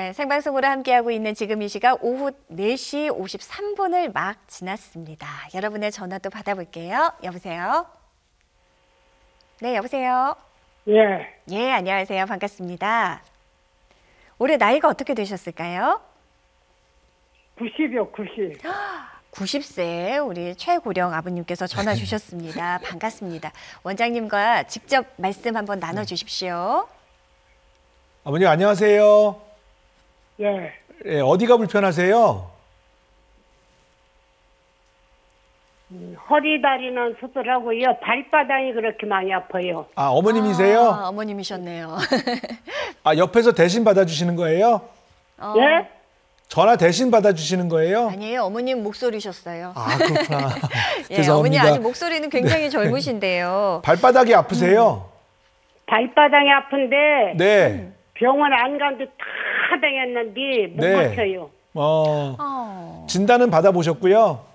네, 생방송으로 함께하고 있는 지금 이 시각 오후 4시 53분을 막 지났습니다. 여러분의 전화도 받아볼게요. 여보세요? 네, 여보세요? 예. 예, 안녕하세요. 반갑습니다. 올해 나이가 어떻게 되셨을까요? 90이요, 90. 90세 우리 최고령 아버님께서 전화 주셨습니다. 반갑습니다. 원장님과 직접 말씀 한번 나눠주십시오. 아버님 안녕하세요. 예. 예, 어디가 불편하세요? 허리 다리는 수술하고요. 발바닥이 그렇게 많이 아파요. 아, 어머님이세요? 아, 어머님이셨네요. 아, 옆에서 대신 받아주시는 거예요? 예? 전화 대신 받아주시는 거예요? 아니에요. 어머님 목소리셨어요. 아, 그렇구나. 예, 죄송합니다. 어머니 아직 목소리는 굉장히 젊으신데요. 발바닥이 아프세요? 발바닥이 아픈데 네. 병원 안 간도 다 다녔는데 못 네. 고쳐요. 진단은 받아보셨고요.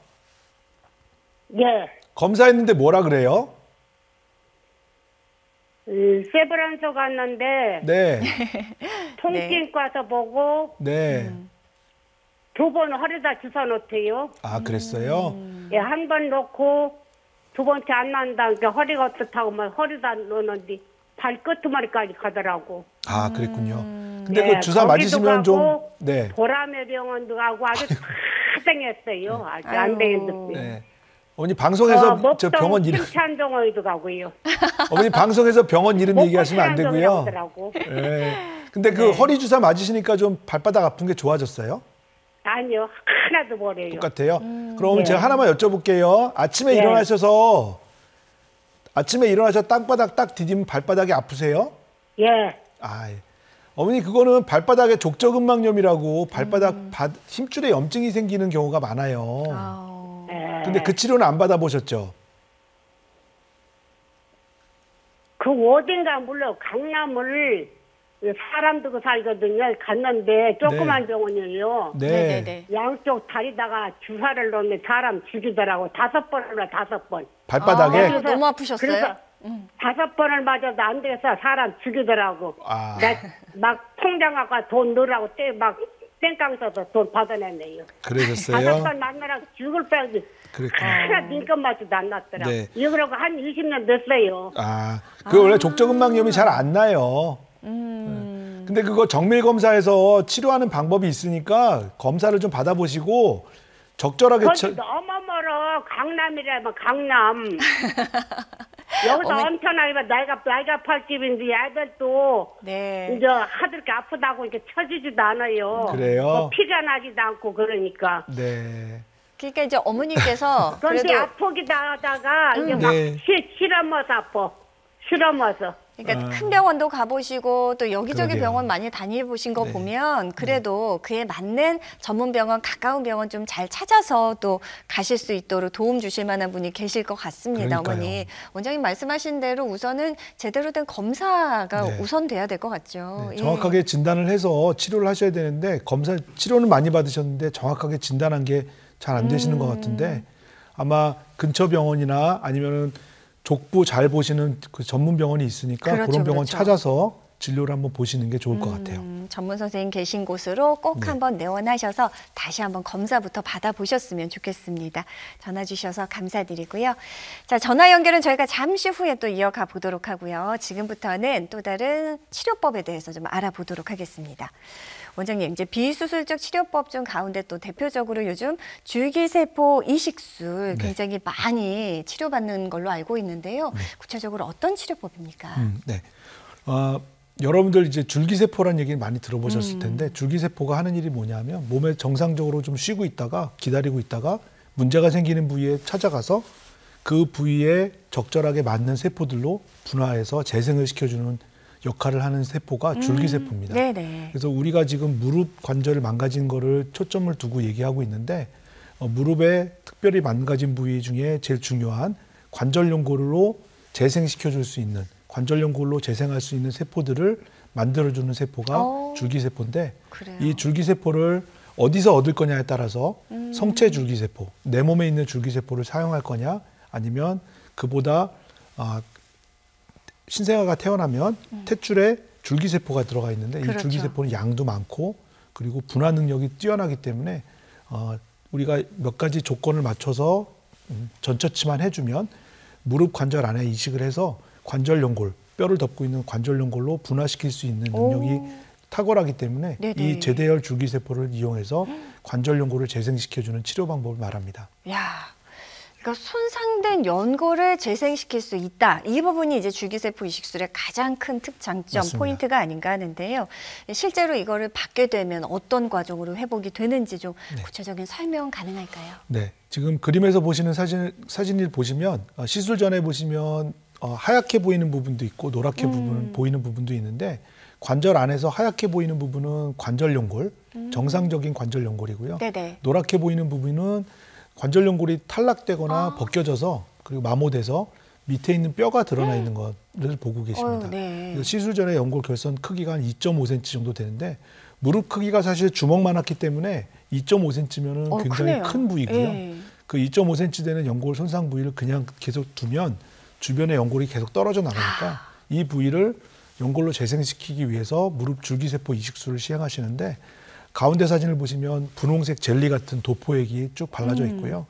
예. 검사했는데 뭐라 그래요? 세브란스 갔는데 네. 통증과서 보고 네. 2번 허리다 주사 놓대요. 아, 그랬어요? 예, 한 번 놓고 두 번째 안 난다니까 허리가 어떻다고 막 허리다 놓는데 발끝머리까지 가더라고. 아, 그랬군요. 근데 예, 그 주사 거기도 맞으시면 좀, 가고, 네. 보라매 병원도 가고 아주 다 땡했어요. 아주 안 되겠는데. 네. 어머니 방송에서 저 병원 이름, 칭찬동호회도 가고요. 어머니 방송에서 병원 이름 얘기하시면 안 되고요. 하더라고. 네. 근데 그 허리 주사 맞으시니까 좀 발바닥 아픈 게 좋아졌어요? 아니요, 하나도 모르요. 똑같아요? 그럼 네. 제가 하나만 여쭤볼게요. 아침에 일어나셔서 땅바닥 딱 디디면 발바닥이 아프세요? 예. 아, 예. 어머니 그거는 발바닥에 족저근막염이라고 발바닥 힘줄에 염증이 생기는 경우가 많아요. 예. 근데 그 치료는 안 받아보셨죠? 그 어딘가 물론 강남을 사람 두고 살거든요. 갔는데 조그만 병원이에요. 네. 네네네. 양쪽 다리다가 주사를 놓으면 사람 죽이더라고. 5번이나 5번. 발바닥에? 아, 너무 아프셨어요? 그래서 5번을 맞아도 안 돼서 사람 죽이더라고. 아. 막 통장 갖고 돈 넣으라고 막 땡깡 써서 돈 받아냈네요. 그러셨어요? 5번 맞느라 죽을 뻔했는데 그랬구나. 하나 민건맞지도 안 났더라고. 네. 이거라고 한 20년 됐어요. 아, 그 원래 족저근막염이 잘 안 나요. 근데 그거 정밀 검사에서 치료하는 방법이 있으니까 검사를 좀 받아보시고 적절하게 거기 너무 멀어. 강남이라면 강남. 여기서 엄청나게 나이가 80집인데 애들도 네. 이제 하들 게 아프다고 이렇게 쳐지지도 않아요. 그래요? 뭐 피가 나지도 않고 그러니까. 네. 그러니까 이제 어머니께서 그런데 그래도 아프기도 하다가 이제 막 네. 실험해서 아파. 실험해서. 그러니까 큰 병원도 가보시고 또 여기저기 그러게요. 병원 많이 다녀보신 거 네. 보면 그래도 그에 맞는 전문 병원, 가까운 병원 좀 잘 찾아서 또 가실 수 있도록 도움 주실 만한 분이 계실 것 같습니다. 그러니까요. 어머니. 원장님 말씀하신 대로 우선은 제대로 된 검사가 네. 우선돼야 될 것 같죠. 네, 예. 정확하게 진단을 해서 치료를 하셔야 되는데 치료는 많이 받으셨는데 정확하게 진단한 게 잘 안 되시는 것 같은데 아마 근처 병원이나 아니면은 족부 잘 보시는 그 전문 병원이 있으니까 그렇죠, 그런 병원 그렇죠. 찾아서 진료를 한번 보시는 게 좋을 것 같아요. 전문 선생님 계신 곳으로 꼭 한번 내원하셔서 다시 한번 검사부터 받아보셨으면 좋겠습니다. 전화 주셔서 감사드리고요. 자, 전화 연결은 저희가 잠시 후에 또 이어가 보도록 하고요. 지금부터는 또 다른 치료법에 대해서 좀 알아보도록 하겠습니다. 원장님, 이제 비수술적 치료법 중 가운데 또 대표적으로 요즘 줄기세포 이식술 굉장히 많이 치료받는 걸로 알고 있는데요. 구체적으로 어떤 치료법입니까? 네. 여러분들 이제 줄기세포라는 얘기를 많이 들어보셨을 텐데 줄기세포가 하는 일이 뭐냐면 몸에 정상적으로 좀 쉬고 있다가 기다리고 있다가 문제가 생기는 부위에 찾아가서 그 부위에 적절하게 맞는 세포들로 분화해서 재생을 시켜주는 역할을 하는 세포가 줄기세포입니다. 네네. 그래서 우리가 지금 무릎 관절을 망가진 거를 초점을 두고 얘기하고 있는데 무릎에 특별히 망가진 부위 중에 제일 중요한 관절연골로 재생시켜줄 수 있는 관절연골로 재생할 수 있는 세포들을 만들어주는 세포가 줄기세포인데 그래요. 이 줄기세포를 어디서 얻을 거냐에 따라서 성체 줄기세포, 내 몸에 있는 줄기세포를 사용할 거냐 아니면 그보다 신생아가 태어나면 탯줄에 줄기세포가 들어가 있는데 그렇죠. 이 줄기세포는 양도 많고 그리고 분화 능력이 뛰어나기 때문에 우리가 몇 가지 조건을 맞춰서 전처치만 해주면 무릎 관절 안에 이식을 해서 관절 연골, 뼈를 덮고 있는 관절 연골로 분화시킬 수 있는 능력이 탁월하기 때문에 네네. 이 제대혈 줄기세포를 이용해서 관절 연골을 재생시켜주는 치료 방법을 말합니다. 야, 그러니까 손상된 연골을 재생시킬 수 있다. 이 부분이 이제 줄기세포 이식술의 가장 큰 특장점, 맞습니다. 포인트가 아닌가 하는데요. 실제로 이거를 받게 되면 어떤 과정으로 회복이 되는지 좀 구체적인 설명 가능할까요? 네, 지금 그림에서 보시는 사진을 보시면 시술 전에 보시면 하얗게 보이는 부분도 있고 노랗게 보이는 부분도 있는데 관절 안에서 하얗게 보이는 부분은 관절 연골, 정상적인 관절 연골이고요. 네네. 노랗게 보이는 부분은 관절 연골이 탈락되거나 벗겨져서 그리고 마모돼서 밑에 있는 뼈가 드러나 있는 것을 보고 계십니다. 네. 그래서 시술 전에 연골 결선 크기가 한 2.5cm 정도 되는데 무릎 크기가 사실 주먹만하기 때문에 2.5cm면은 굉장히 크네요. 큰 부위고요. 네. 그 2.5cm 되는 연골 손상 부위를 그냥 계속 두면 주변의 연골이 계속 떨어져 나가니까 이 부위를 연골로 재생시키기 위해서 무릎 줄기세포 이식술을 시행하시는데 가운데 사진을 보시면 분홍색 젤리 같은 도포액이 쭉 발라져 있고요.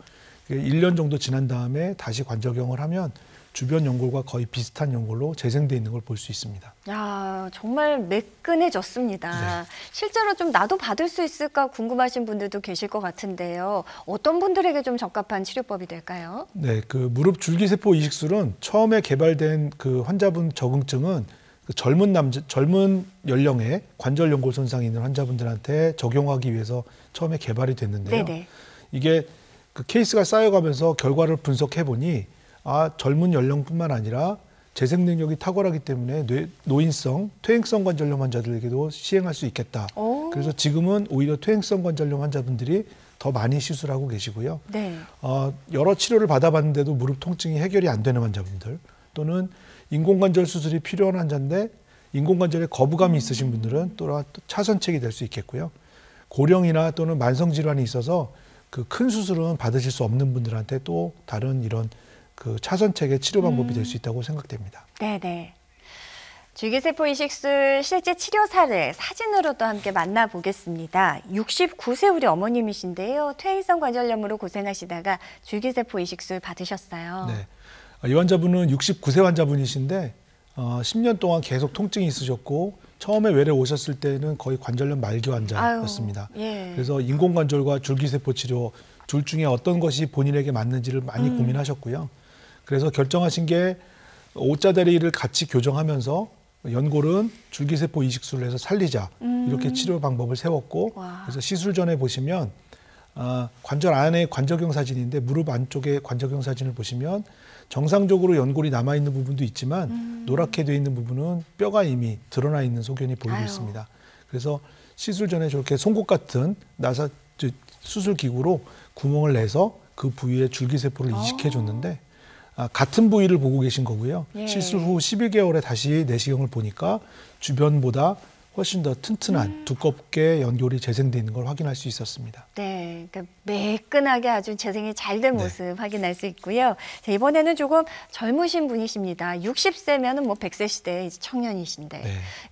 1년 정도 지난 다음에 다시 관절경을 하면 주변 연골과 거의 비슷한 연골로 재생돼 있는 걸 볼 수 있습니다. 야, 정말 매끈해졌습니다. 네. 실제로 좀 나도 받을 수 있을까 궁금하신 분들도 계실 것 같은데요. 어떤 분들에게 좀 적합한 치료법이 될까요? 네, 그 무릎 줄기세포 이식술은 처음에 개발된 그 환자분 적응증은 그 젊은 연령에 관절 연골 손상이 있는 환자분들한테 적용하기 위해서 처음에 개발이 됐는데요. 네네. 이게 그 케이스가 쌓여가면서 결과를 분석해 보니 젊은 연령뿐만 아니라 재생 능력이 탁월하기 때문에 노인성, 퇴행성 관절염 환자들에게도 시행할 수 있겠다. 그래서 지금은 오히려 퇴행성 관절염 환자분들이 더 많이 시술하고 계시고요. 네. 여러 치료를 받아봤는데도 무릎 통증이 해결이 안 되는 환자분들 또는 인공관절 수술이 필요한 환자인데 인공관절에 거부감이 있으신 분들은 또 차선책이 될 수 있겠고요. 고령이나 또는 만성질환이 있어서 그 큰 수술은 받으실 수 없는 분들한테 또 다른 이런 그 차선책의 치료 방법이 될 수 있다고 생각됩니다. 네네. 줄기세포 이식술 실제 치료 사례 사진으로도 함께 만나보겠습니다. 69세 우리 어머님이신데요. 퇴행성 관절염으로 고생하시다가 줄기세포 이식술 받으셨어요. 네. 이 환자분은 69세 환자분이신데 10년 동안 계속 통증이 있으셨고 처음에 외래 오셨을 때는 거의 관절염 말기 환자였습니다. 예. 그래서 인공관절과 줄기세포 치료 둘 중에 어떤 것이 본인에게 맞는지를 많이 고민하셨고요. 그래서 결정하신 게 옷자다리를 같이 교정하면서 연골은 줄기세포 이식술을 해서 살리자 이렇게 치료 방법을 세웠고 그래서 시술 전에 보시면 관절 안에 관절경 사진인데 무릎 안쪽에 관절경 사진을 보시면 정상적으로 연골이 남아있는 부분도 있지만 노랗게 돼 있는 부분은 뼈가 이미 드러나 있는 소견이 보이고 있습니다. 그래서 시술 전에 저렇게 송곳 같은 수술 기구로 구멍을 내서 그 부위에 줄기세포를 이식해 줬는데 같은 부위를 보고 계신 거고요. 예. 시술 후 12개월에 다시 내시경을 보니까 주변보다 훨씬 더 튼튼한 두껍게 연골이 재생돼 있는 걸 확인할 수 있었습니다. 네, 그러니까 매끈하게 아주 재생이 잘 된 모습 확인할 수 있고요. 자, 이번에는 조금 젊으신 분이십니다. 60세면은 뭐 100세 시대 이제 청년이신데,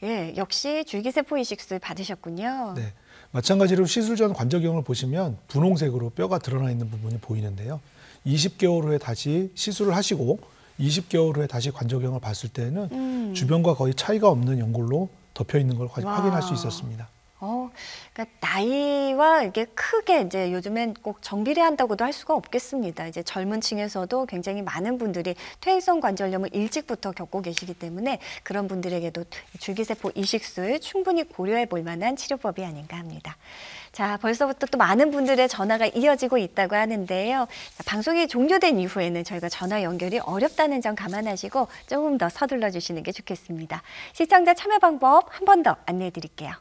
예, 역시 줄기세포 이식술 받으셨군요. 네, 마찬가지로 시술 전 관절경을 보시면 분홍색으로 뼈가 드러나 있는 부분이 보이는데요. 20개월 후에 다시 시술을 하시고 20개월 후에 다시 관절경을 봤을 때는 주변과 거의 차이가 없는 연골로 덮여 있는 걸 확인할 수 있었습니다. 그러니까 나이와 이게 크게 이제 요즘엔 꼭 정비례한다고도 할 수가 없겠습니다. 이제 젊은 층에서도 굉장히 많은 분들이 퇴행성 관절염을 일찍부터 겪고 계시기 때문에 그런 분들에게도 줄기세포 이식술 충분히 고려해 볼 만한 치료법이 아닌가 합니다. 자, 벌써부터 또 많은 분들의 전화가 이어지고 있다고 하는데요. 방송이 종료된 이후에는 저희가 전화 연결이 어렵다는 점 감안하시고 조금 더 서둘러 주시는 게 좋겠습니다. 시청자 참여 방법 한 번 더 안내해 드릴게요.